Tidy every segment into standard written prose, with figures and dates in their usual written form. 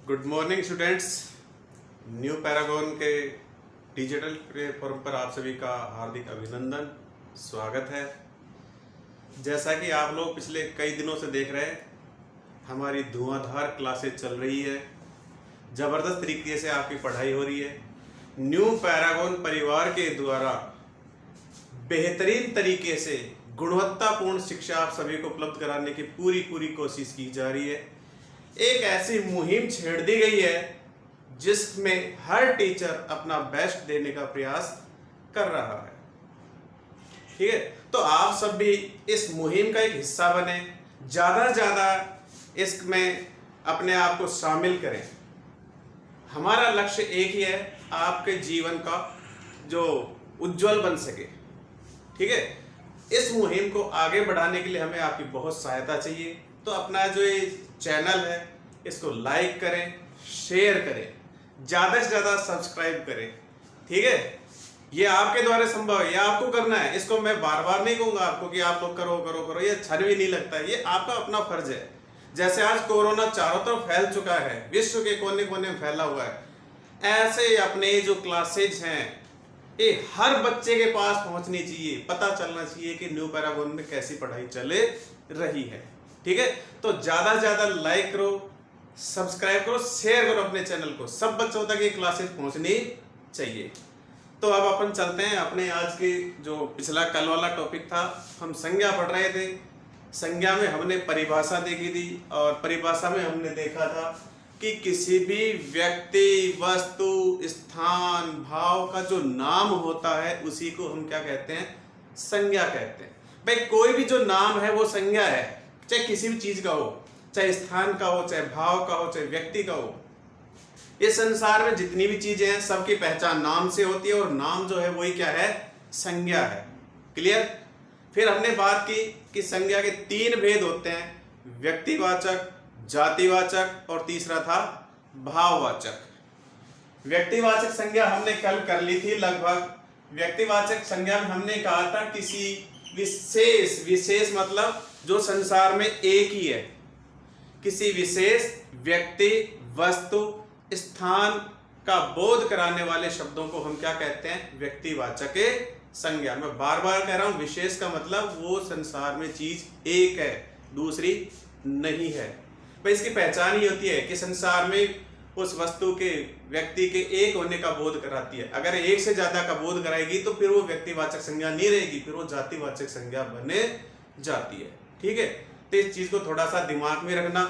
Good morning students. New Paragon के digital platform पर आप सभी का हार्दिक अभिनंदन, स्वागत है। जैसा कि आप लोग पिछले कई दिनों से देख रहे हैं, हमारी धुआंधार क्लासेस चल रही है, ज़बरदस्त तरीके से आपकी पढ़ाई हो रही है। न्यू पैरागॉन परिवार के द्वारा बेहतरीन तरीके से गुणवत्तापूर्ण शिक्षा आप सभी को उपलब्ध कराने की पूरी कोशिश की जा रही है। एक ऐसी मुहिम छेड़ दी गई है जिसमें हर टीचर अपना बेस्ट देने का प्रयास कर रहा है। ठीक है, तो आप सब भी इस मुहिम का एक हिस्सा बने, ज़्यादा से ज़्यादा इसमें अपने आप को शामिल करें। हमारा लक्ष्य एक ही है, आपके जीवन का जो उज्जवल बन सके। ठीक है, इस मुहिम को आगे बढ़ाने के लिए हमें आपकी बहुत सहायता चाहिए। तो अपना जो ये चैनल है इसको लाइक करें, शेयर करें, ज़्यादा से ज़्यादा सब्सक्राइब करें। ठीक है, ये आपके द्वारा संभव है, ये आपको करना है। इसको मैं बार बार नहीं कहूँगा आपको कि आप लोग करो करो करो, ये अच्छा भी नहीं लगता है। ये आपका अपना फर्ज है। जैसे आज कोरोना चारों तरफ फैल चुका है, विश्व के कोने कोने में फैला हुआ है, ऐसे अपने जो क्लासेज हैं ये हर बच्चे के पास पहुंचनी चाहिए, पता चलना चाहिए कि न्यू पैरागॉन में कैसी पढ़ाई चले रही है। ठीक है, तो ज़्यादा से ज़्यादा लाइक करो, सब्सक्राइब करो, शेयर करो अपने चैनल को, सब बच्चों तक ये क्लासेस पहुंचनी चाहिए। तो अब अपन चलते हैं अपने आज के जो पिछला कल वाला टॉपिक था, हम संज्ञा पढ़ रहे थे। संज्ञा में हमने परिभाषा देखी थी और परिभाषा में हमने देखा था कि किसी भी व्यक्ति, वस्तु, स्थान, भाव का जो नाम होता है उसी को हम क्या कहते हैं? संज्ञा कहते हैं। भाई कोई भी जो नाम है वो संज्ञा है, चाहे किसी भी चीज का हो, चाहे स्थान का हो, चाहे भाव का हो, चाहे व्यक्ति का हो। इस संसार में जितनी भी चीजें हैं सबकी पहचान नाम से होती है और नाम जो है वही क्या है? संज्ञा है। क्लियर? फिर हमने बात की कि संज्ञा के तीन भेद होते हैं, व्यक्तिवाचक, जातिवाचक और तीसरा था भाववाचक। व्यक्तिवाचक संज्ञा हमने कल कर ली थी लगभग। व्यक्तिवाचक संज्ञा में हमने कहा था किसी विशेष मतलब जो संसार में एक ही है, किसी विशेष व्यक्ति, वस्तु, स्थान का बोध कराने वाले शब्दों को हम क्या कहते हैं? व्यक्तिवाचक संज्ञा। मैं बार बार कह रहा हूं, विशेष का मतलब वो संसार में चीज एक है, दूसरी नहीं है। भाई इसकी पहचान ही होती है कि संसार में उस वस्तु के, व्यक्ति के एक होने का बोध कराती है। अगर एक से ज्यादा का बोध कराएगी तो फिर वो व्यक्तिवाचक संज्ञा नहीं रहेगी, फिर वो जातिवाचक संज्ञा बने जाती है। ठीक है, तो इस चीज को थोड़ा सा दिमाग में रखना।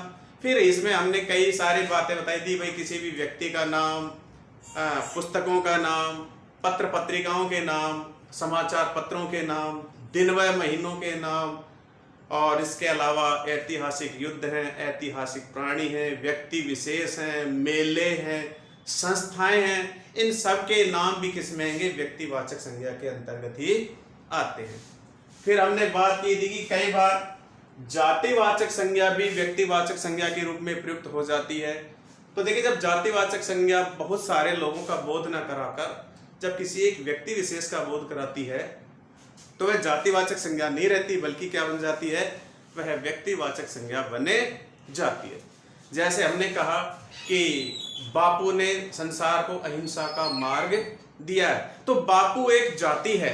फिर इसमें हमने कई सारी बातें बताई थी, भाई किसी भी व्यक्ति का नाम, पुस्तकों का नाम, पत्र पत्रिकाओं के नाम, समाचार पत्रों के नाम, दिन व महीनों के नाम, और इसके अलावा ऐतिहासिक युद्ध हैं, ऐतिहासिक प्राणी हैं, व्यक्ति विशेष हैं, मेले हैं, संस्थाएं हैं, इन सब के नाम भी किस में आएंगे? व्यक्तिवाचक संज्ञा के अंतर्गत ही आते हैं। फिर हमने बात की थी कि कई बार जातिवाचक संज्ञा भी व्यक्तिवाचक संज्ञा के रूप में प्रयुक्त हो जाती है। तो देखिए, जब जातिवाचक संज्ञा बहुत सारे लोगों का बोध न कराकर जब किसी एक व्यक्ति विशेष का बोध कराती है तो वह जातिवाचक संज्ञा नहीं रहती, बल्कि क्या बन जाती है? वह व्यक्तिवाचक संज्ञा बने जाती है। जैसे हमने कहा कि बापू ने संसार को अहिंसा का मार्ग दिया है, तो बापू एक जाति है।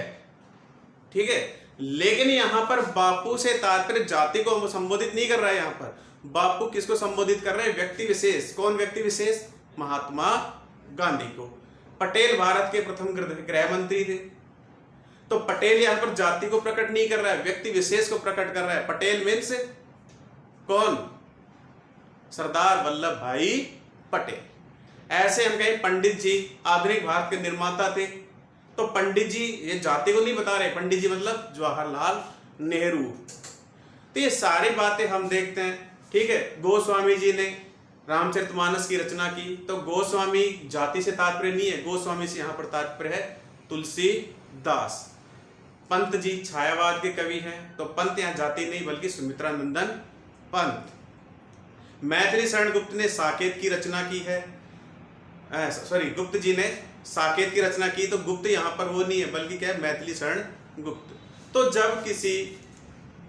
ठीक है, लेकिन यहां पर बापू से तात्पर्य जाति को संबोधित नहीं कर रहा है। यहां पर बापू किसको संबोधित कर रहे हैं? व्यक्ति विशेष। कौन व्यक्ति विशेष? महात्मा गांधी को। पटेल भारत के प्रथम गृह मंत्री थे, तो पटेल यहां पर जाति को प्रकट नहीं कर रहा है, व्यक्ति विशेष को प्रकट कर रहा है। पटेल मीन्स कौन? सरदार वल्लभ भाई पटेल। ऐसे हम कहें पंडित जी आधुनिक भारत के निर्माता थे, तो पंडित जी ये जाति को नहीं बता रहे, पंडित जी मतलब जवाहरलाल नेहरू। तो ये सारी बातें हम देखते हैं। ठीक है, गोस्वामी जी ने रामचरितमानस की रचना की, तो गोस्वामी जाति से तात्पर्य नहीं है, गोस्वामी से यहाँ पर तात्पर्य है तुलसीदास। पंत जी छायावाद के कवि हैं, तो पंत यहाँ जाति नहीं बल्कि सुमित्रा नंदन पंत। मैथिली शरण गुप्त ने साकेत की रचना की है, गुप्त जी ने साकेत की रचना की, तो गुप्त यहाँ पर वो नहीं है बल्कि क्या है? मैथिली शरण गुप्त। तो जब किसी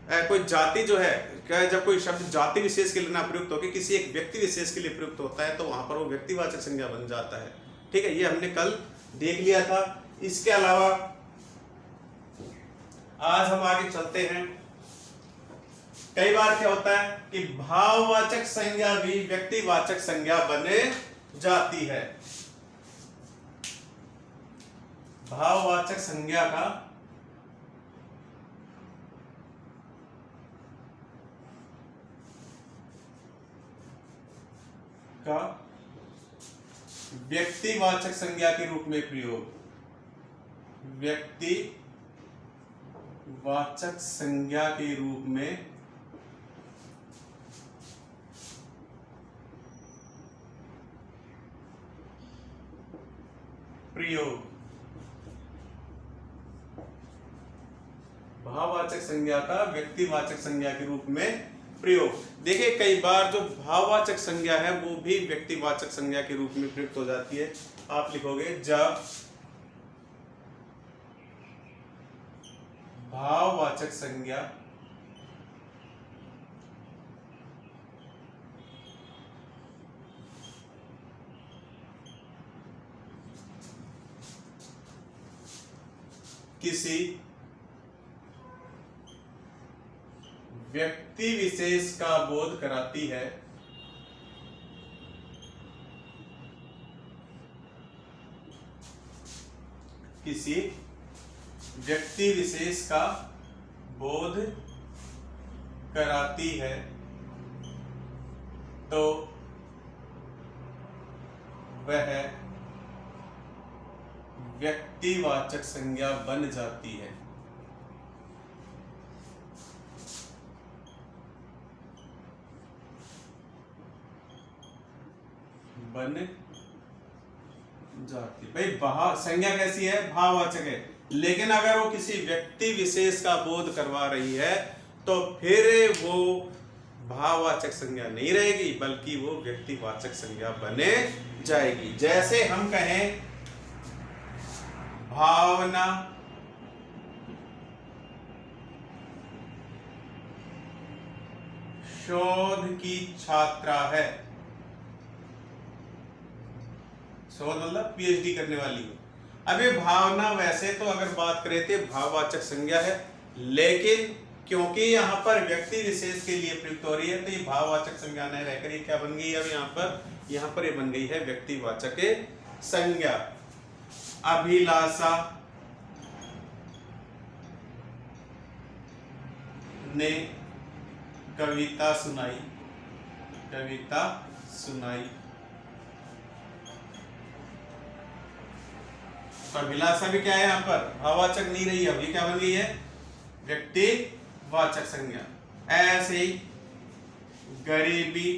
कोई जाति जो है, क्या जब कोई शब्द जाति विशेष के लिए ना प्रयुक्त होकर किसी एक व्यक्ति विशेष के लिए प्रयुक्त होता है तो वहां पर वो व्यक्तिवाचक संज्ञा बन जाता है। ठीक है, ये हमने कल देख लिया था। इसके अलावा आज हम आगे चलते हैं। कई बार क्या होता है कि भाववाचक संज्ञा भी व्यक्तिवाचक संज्ञा बने जाती है। भाववाचक संज्ञा का व्यक्तिवाचक संज्ञा के रूप में प्रयोग, व्यक्तिवाचक संज्ञा के रूप में प्रयोग, भाववाचक संज्ञा का व्यक्तिवाचक संज्ञा के रूप में प्रयोग। देखिए कई बार जो भाववाचक संज्ञा है वो भी व्यक्तिवाचक संज्ञा के रूप में प्रयुक्त हो जाती है। आप लिखोगे जब भाववाचक संज्ञा किसी व्यक्ति विशेष का बोध कराती है, किसी व्यक्ति विशेष का बोध कराती है तो वह व्यक्तिवाचक संज्ञा बन जाती है। बन जाती भाई संज्ञा कैसी है, भाववाचक है, लेकिन अगर वो किसी व्यक्ति विशेष का बोध करवा रही है तो फिर वो भाववाचक संज्ञा नहीं रहेगी बल्कि वो व्यक्तिवाचक संज्ञा बने जाएगी। जैसे हम कहें भावना शोध की छात्रा है, शोध मतलब पीएचडी करने वाली है। अब ये भावना वैसे तो अगर बात करें तो भाववाचक संज्ञा है, लेकिन क्योंकि यहाँ पर व्यक्ति विशेष के लिए प्रयुक्त हो रही है तो ये भाववाचक संज्ञा नहीं रहकर ये क्या बन गई है, अब यहाँ पर ये बन गई है व्यक्तिवाचक संज्ञा। अभिलाषा ने कविता सुनाई, कविता सुनाई। तो अभिलाषा भी क्या है, यहाँ पर भाववाचक नहीं रही, अब ये क्या बन गई है, व्यक्तिवाचक संज्ञा। ऐसे ही गरीबी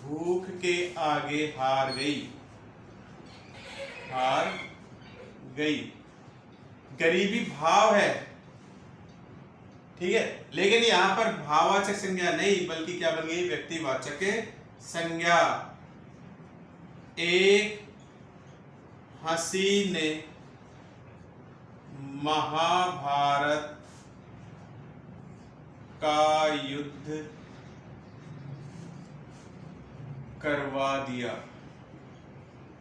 भूख के आगे हार गई, हार गई। गरीबी भाव है, ठीक है, लेकिन यहां पर भाववाचक संज्ञा नहीं बल्कि क्या बन गई, व्यक्तिवाचक संज्ञा। एक हंसी ने महाभारत का युद्ध करवा दिया।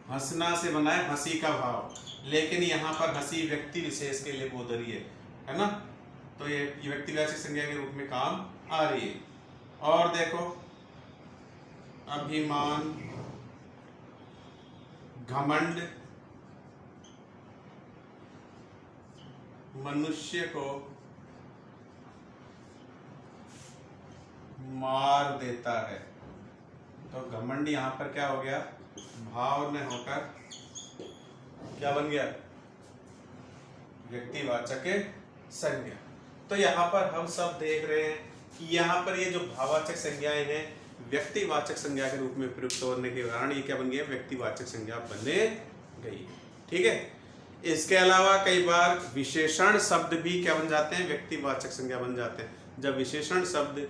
हंसना से बना है हंसी का भाव, लेकिन यहां पर हंसी व्यक्ति विशेष के लिए बोध रही है ना, तो ये व्यक्तिवाचक संज्ञा के रूप में काम आ रही है। और देखो अभिमान घमंड मनुष्य को मार देता है। तो घमंड यहां पर क्या हो गया, भाव में होकर क्या बन गया, व्यक्तिवाचक संज्ञा। तो यहाँ पर हम सब देख रहे हैं कि यहाँ पर ये जो भाववाचक संज्ञाएं हैं व्यक्तिवाचक संज्ञा के रूप में प्रयुक्त होने के कारण ये क्या बन गया, व्यक्तिवाचक संज्ञा बने गई। ठीक है, इसके अलावा कई बार विशेषण शब्द भी क्या बन जाते हैं, व्यक्तिवाचक संज्ञा बन जाते हैं। जब विशेषण शब्द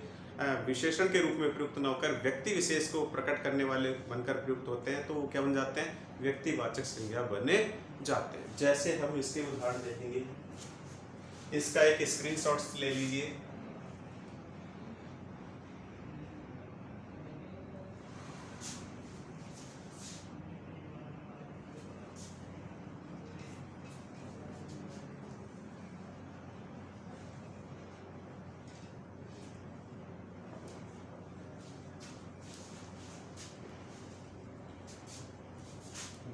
विशेषण के रूप में प्रयुक्त न होकर व्यक्ति विशेष को प्रकट करने वाले बनकर प्रयुक्त होते हैं तो वो क्या बन जाते हैं, व्यक्तिवाचक संज्ञा बने जाते हैं। जैसे हम इसके उदाहरण देखेंगे, इसका एक स्क्रीनशॉट ले लीजिए।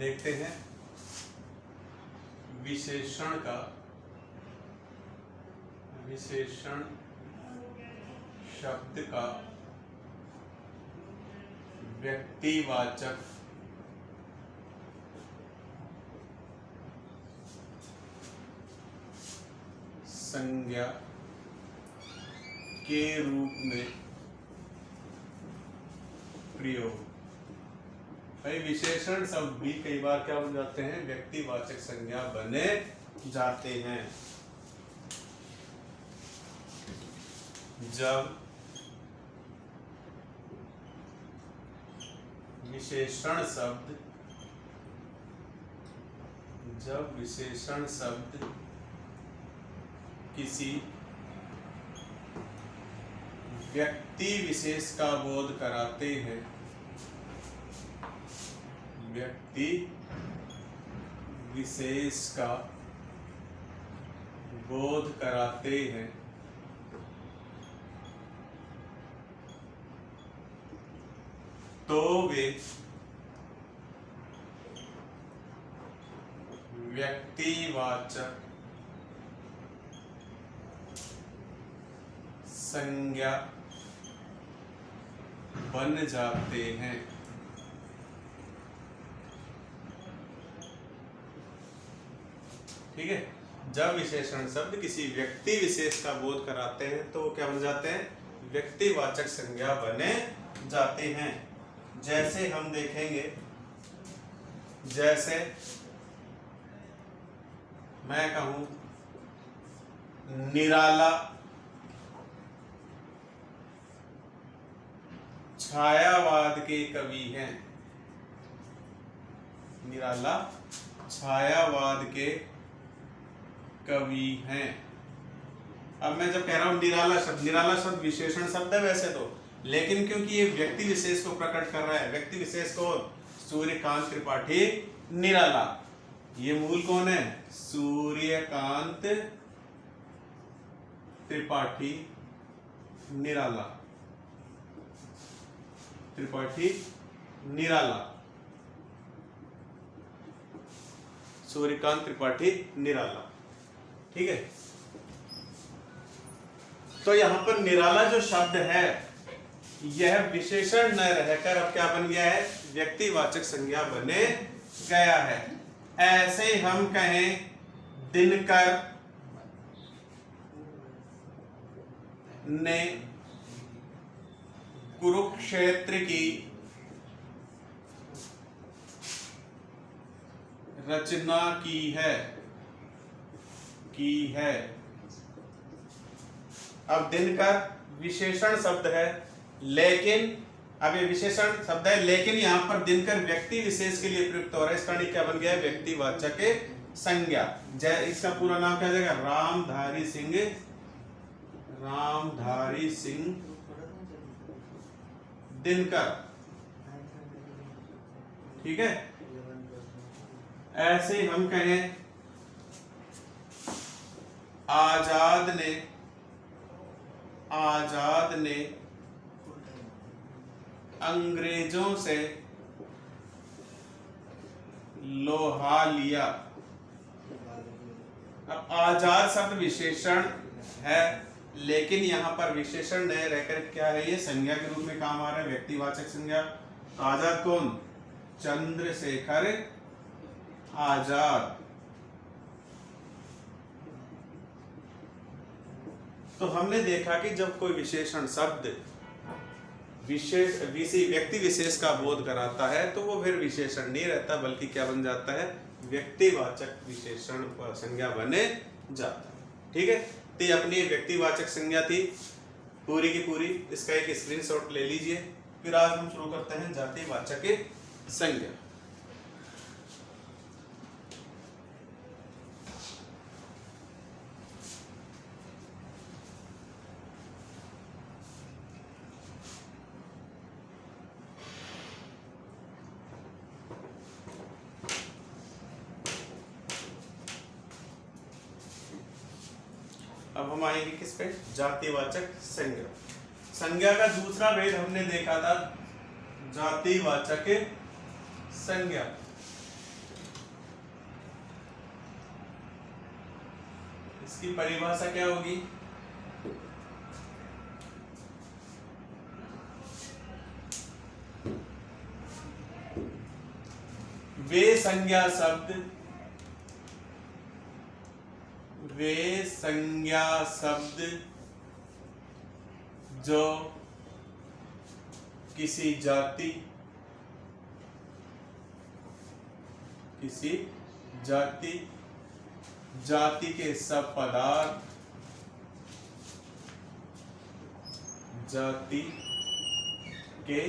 देखते हैं विशेषण शब्द का व्यक्तिवाचक संज्ञा के रूप में प्रयोग। भाई विशेषण शब्द भी कई बार क्या बन जाते हैं, व्यक्तिवाचक संज्ञा बने जाते हैं। जब विशेषण शब्द किसी व्यक्ति विशेष का बोध कराते हैं, व्यक्ति विशेष का बोध कराते हैं, तो वे व्यक्तिवाचक संज्ञा बन जाते हैं। ठीक है, जब विशेषण शब्द किसी व्यक्ति विशेष का बोध कराते हैं तो क्या बन जाते हैं, व्यक्तिवाचक संज्ञा बने जाते हैं। जैसे हम देखेंगे, जैसे मैं कहूं निराला छायावाद के कवि हैं, निराला छायावाद के कवि हैं। अब मैं जब कह रहा हूं निराला शब्द विशेषण शब्द है वैसे तो, लेकिन क्योंकि ये व्यक्ति विशेष को प्रकट कर रहा है, व्यक्ति विशेष को सूर्यकांत त्रिपाठी निराला, ये मूल कौन है, सूर्यकांत त्रिपाठी निराला, सूर्यकांत त्रिपाठी निराला। ठीक है, तो यहां पर निराला जो शब्द है यह विशेषण न रहकर अब क्या बन गया है, व्यक्तिवाचक संज्ञा बने गया है। ऐसे हम कहें दिनकर ने कुरुक्षेत्र की रचना की है। अब दिनकर विशेषण शब्द है, लेकिन अब ये विशेषण शब्द है लेकिन यहां पर दिनकर व्यक्ति विशेष के लिए प्रयुक्त हो रहा है, इसका क्या बन गया है, व्यक्तिवाचक संज्ञा। इसका पूरा नाम क्या जाएगा, रामधारी सिंह दिनकर। ठीक है, ऐसे हम कहें आजाद ने अंग्रेजों से लोहा लिया। अब आजाद शब्द विशेषण है, लेकिन यहां पर विशेषण नहीं रहकर क्या है, ये संज्ञा के रूप में काम आ रहा है, व्यक्तिवाचक संज्ञा। आजाद कौन, चंद्रशेखर आजाद। तो हमने देखा कि जब कोई विशेषण शब्द व्यक्ति विशेष का बोध कराता है तो वो फिर विशेषण नहीं रहता, बल्कि क्या बन जाता है, व्यक्तिवाचक विशेषण संज्ञा बने जाता है। ठीक है, तो ये अपनी व्यक्तिवाचक संज्ञा थी पूरी की पूरी। इसका एक स्क्रीनशॉट ले लीजिए। फिर आज हम शुरू करते हैं जातिवाचक संज्ञा। अब हम आएंगे किस पे, जातिवाचक संज्ञा। संज्ञा का दूसरा भेद हमने देखा था जातिवाचक संज्ञा। इसकी परिभाषा क्या होगी, वे संज्ञा शब्द जो किसी जाति के सब पदार्थ, जाति के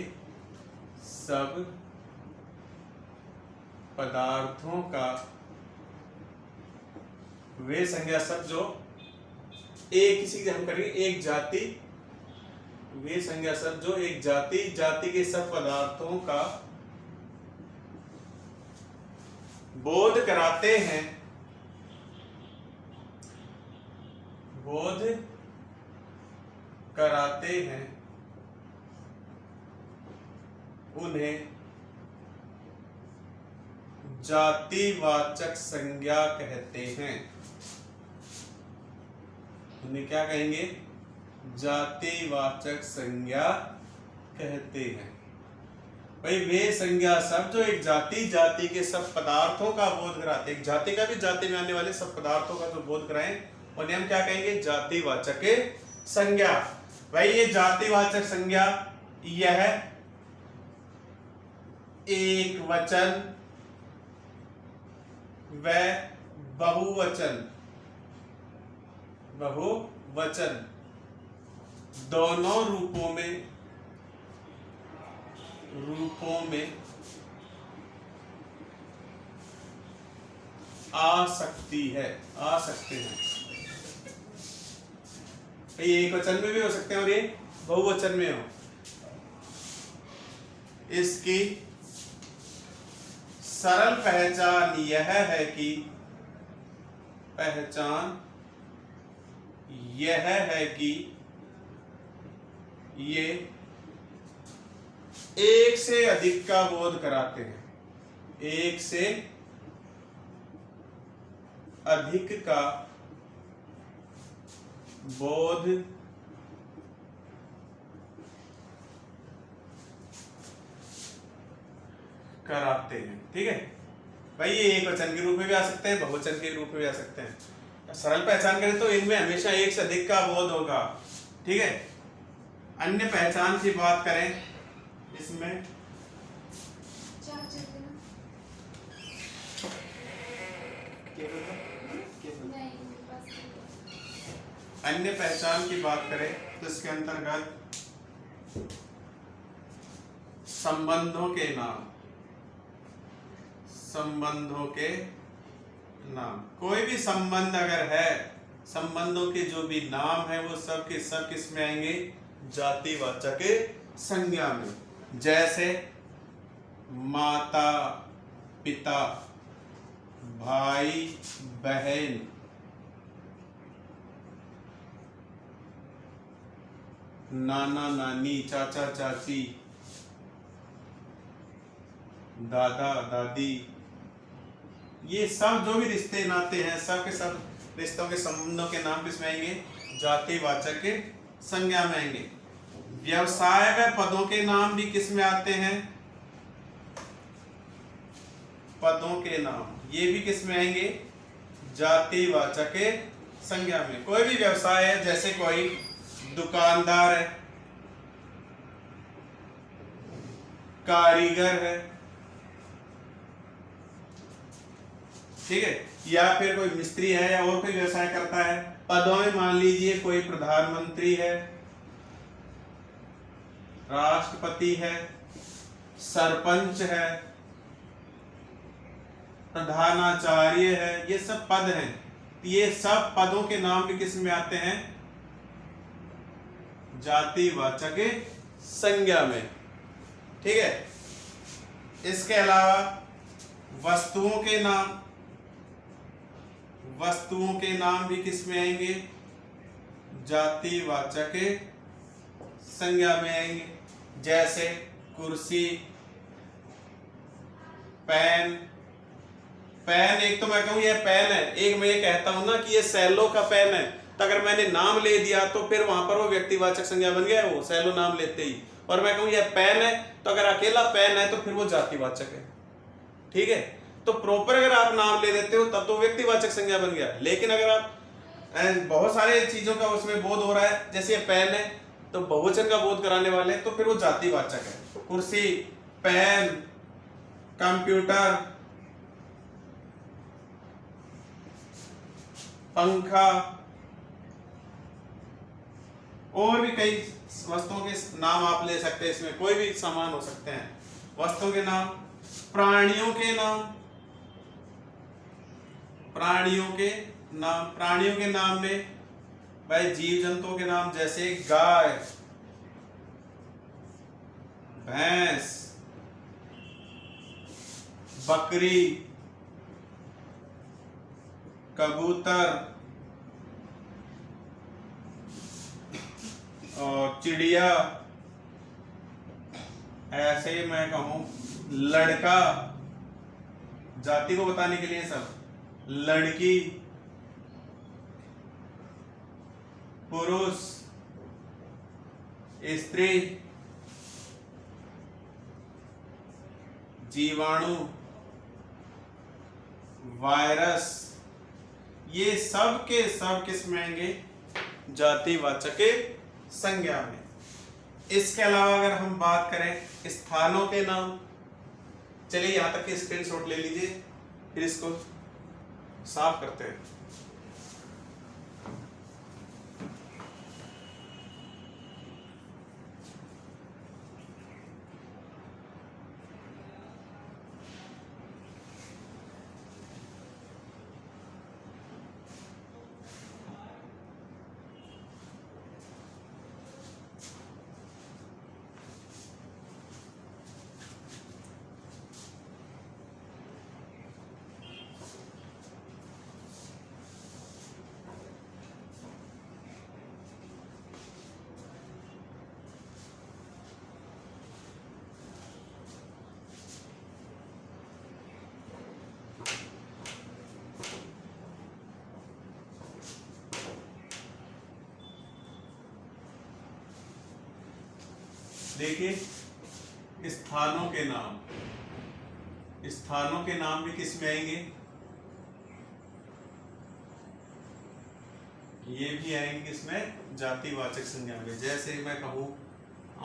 सब पदार्थों का, वे संज्ञा शब्द जो एक किसी हम करेंगे एक जाति, वे संज्ञा शब्द जो एक जाति के सब पदार्थों का बोध कराते हैं, उन्हें जातिवाचक संज्ञा कहते हैं। उन्हें क्या कहेंगे, जातिवाचक संज्ञा कहते हैं। भाई वे संज्ञा शब्द जो एक जाति के सब पदार्थों का बोध कराते हैं, एक जाति का भी जाति में आने वाले सब पदार्थों का जो बोध कराएं, उन्हें हम क्या कहेंगे, जातिवाचक संज्ञा। भाई ये जातिवाचक संज्ञा यह एक वचन व बहुवचन दोनों रूपों में आ सकते हैं। ये एक वचन में भी हो सकते हैं और ये बहुवचन में हो। इसकी सरल पहचान यह है कि ये एक से अधिक का बोध कराते हैं, एक से अधिक का बोध कराते हैं। ठीक है भाई, ये एक वचन के रूप में भी आ सकते हैं, बहुवचन के रूप में भी आ सकते हैं। सरल पहचान करें तो इनमें हमेशा एक से अधिक का बोध होगा। ठीक है, अन्य पहचान की बात करें, इसमें अन्य पहचान की बात करें तो इसके अंतर्गत संबंधों के नाम, कोई भी संबंध अगर है, संबंधों के जो भी नाम है वो सब के सब किस में आएंगे, जातिवाचक संज्ञा में। जैसे माता पिता, भाई बहन, नाना नानी, चाचा चाची, दादा दादी, ये सब जो भी रिश्ते नाते हैं, सब के सब रिश्तों के संबंधों के नाम किसमें आएंगे, जातिवाचक संज्ञा में आएंगे। व्यवसाय व पदों के नाम भी किस में आते हैं, पदों के नाम, ये भी किस में आएंगे, जातिवाचक संज्ञा में। कोई भी व्यवसाय है, जैसे कोई दुकानदार है, कारीगर है, ठीक है, या फिर कोई मिस्त्री है या और कोई व्यवसाय करता है। पदों में मान लीजिए कोई प्रधानमंत्री है, राष्ट्रपति है, सरपंच है, प्रधानाचार्य है, ये सब पद हैं। ये सब पदों के नाम भी किस में आते हैं, जातिवाचक संज्ञा में। ठीक है, इसके अलावा वस्तुओं के नाम भी किस में आएंगे, जातिवाचक संज्ञा में आएंगे। जैसे कुर्सी, पेन। पेन, एक तो मैं कहूँ ये पेन है, एक मैं ये कहता हूं ना कि ये सैलो का पेन है, तो अगर मैंने नाम ले दिया तो फिर वहां पर वो व्यक्तिवाचक संज्ञा बन गया, वो सैलो नाम लेते ही। और मैं कहूँ ये पेन है, तो अगर अकेला पेन है तो फिर वो जातिवाचक है। ठीक है, तो प्रॉपर अगर आप नाम ले देते हो तब तो व्यक्तिवाचक संज्ञा बन गया। लेकिन अगर आप बहुत सारे चीजों का उसमें बोध हो रहा है, जैसे ये पेन है तो बहुवचन का बोध कराने वाले, तो फिर वो जातिवाचक है। कुर्सी, पेन, कंप्यूटर, पंखा, और भी कई वस्तुओं के नाम आप ले सकते हैं, इसमें कोई भी सामान हो सकते हैं। वस्तुओं के नाम, प्राणियों के नाम, प्राणियों के नाम में भाई जीव जंतुओं के नाम, जैसे गाय, भैंस, बकरी, कबूतर और चिड़िया। ऐसे मैं कहूं लड़का, जाति को बताने के लिए सब, लड़की, पुरुष, स्त्री, जीवाणु, वायरस, ये सब के सब किस में आएंगे? जातिवाचक संज्ञा में। इसके अलावा अगर हम बात करें स्थानों के नाम, चलिए यहां तक के स्क्रीनशॉट ले लीजिए, फिर इसको साफ करते हैं। देखिए स्थानों के नाम, स्थानों के नाम भी किस में आएंगे? ये भी आएंगे किसमें? जातिवाचक संज्ञा में। जैसे मैं कहूं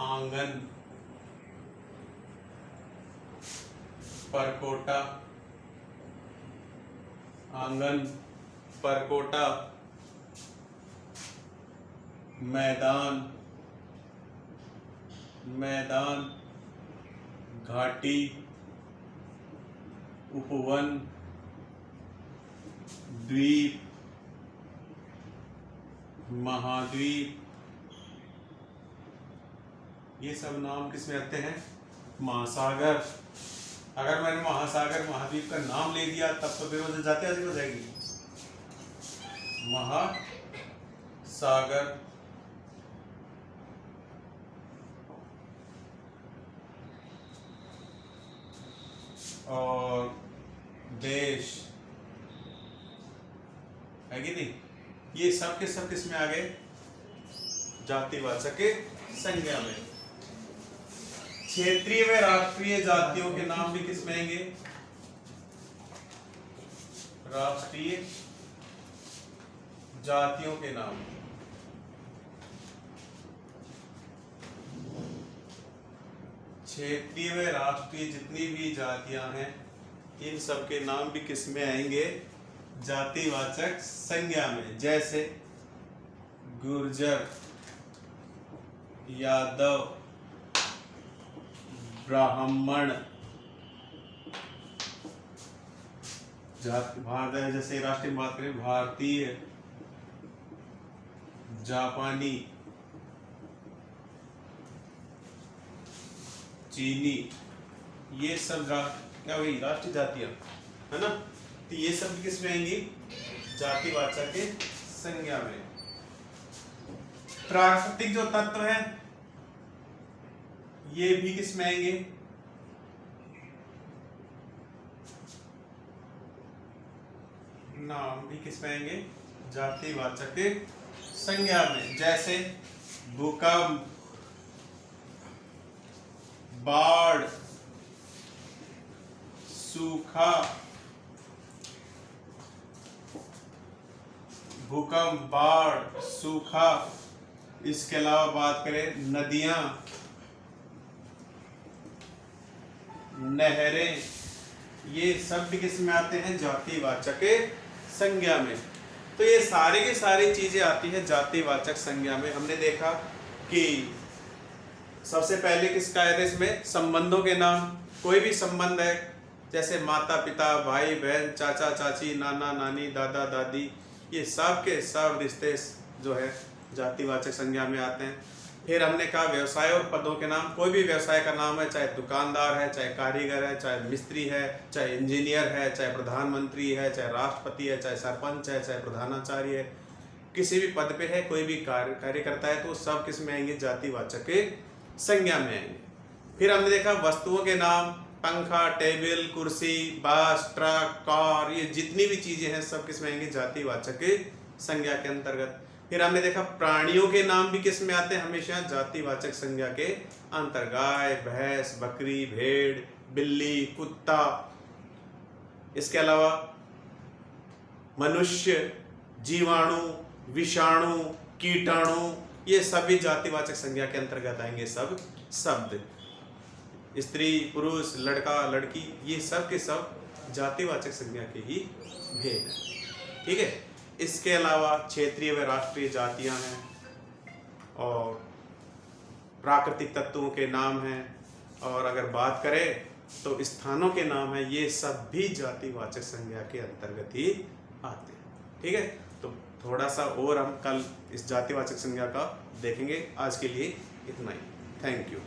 आंगन, परकोटा, आंगन, परकोटा, मैदान, मैदान, घाटी, उपवन, द्वीप, महाद्वीप, ये सब नाम किस में आते हैं? महासागर। अगर मैंने महासागर, महाद्वीप का नाम ले दिया तब तो फिर वो जाते हो जाएगी। महासागर, और देश, है कि नहीं? ये सब के सब किस में आ गए? जातिवाचक संज्ञा में। क्षेत्रीय व राष्ट्रीय जातियों के नाम भी किस में आएंगे? राष्ट्रीय जातियों के नाम। क्षेत्रीय व राष्ट्रीय जितनी भी जातियां हैं, इन सब के नाम भी किस में आएंगे? जातिवाचक संज्ञा में। जैसे गुर्जर, यादव, ब्राह्मण, भारत, जैसे राष्ट्रीय में बात करें भारतीय, जापानी, चीनी, ये सब क्या हुई? राष्ट्रीय जातियां, है ना? तो ये सब किस में आएंगी? जातिवाचक संज्ञा में। प्राकृतिक जो तत्व है ये भी किस में आएंगे, नाम भी किस में आएंगे, जातिवाचक संज्ञा में। जैसे भूकंप, बाढ़, सूखा, भूकंप, बाढ़, सूखा। इसके अलावा बात करें नदियां, नहरें, ये सब भी किस में आते हैं, जातिवाचक संज्ञा में। तो ये सारी की सारी चीजें आती है जातिवाचक संज्ञा में। हमने देखा कि सबसे पहले किसका आया था इसमें, संबंधों के नाम। कोई भी संबंध है जैसे माता पिता, भाई बहन, चाचा चाची, नाना नानी, दादा दादी, ये सब के सब रिश्ते जो है जातिवाचक संज्ञा में आते हैं। फिर हमने कहा व्यवसाय और पदों के नाम। कोई भी व्यवसाय का नाम है, चाहे दुकानदार है, चाहे कारीगर है, चाहे मिस्त्री है, चाहे इंजीनियर है, चाहे प्रधानमंत्री है, चाहे राष्ट्रपति है, चाहे सरपंच है, चाहे प्रधानाचार्य है, किसी भी पद पे है, कोई भी कार्य करता है, तो सब किस में आएंगे, जातिवाचक संज्ञा में आएंगे। फिर हमने देखा वस्तुओं के नाम, पंखा, टेबल, कुर्सी, बस, ट्रक, कार, ये जितनी भी चीजें हैं सब किस में आएंगे, जातिवाचक संज्ञा के अंतर्गत। फिर हमने देखा प्राणियों के नाम भी किस में आते हैं, हमेशा जातिवाचक संज्ञा के अंतर। गाय, भैंस, बकरी, भेड़, बिल्ली, कुत्ता। इसके अलावा मनुष्य, जीवाणु, विषाणु, कीटाणु, ये सभी जातिवाचक संज्ञा के अंतर्गत आएंगे सब शब्द। स्त्री, पुरुष, लड़का, लड़की, ये सब के सब जातिवाचक संज्ञा के ही भेद हैं। ठीक है। इसके अलावा क्षेत्रीय व राष्ट्रीय जातियां हैं और प्राकृतिक तत्वों के नाम हैं, और अगर बात करें तो स्थानों के नाम हैं। ये सब भी जातिवाचक संज्ञा के अंतर्गत ही आते हैं। ठीक है। तो थोड़ा सा और हम कल इस जातिवाचक संज्ञा का देखेंगे। आज के लिए इतना ही। Thank you.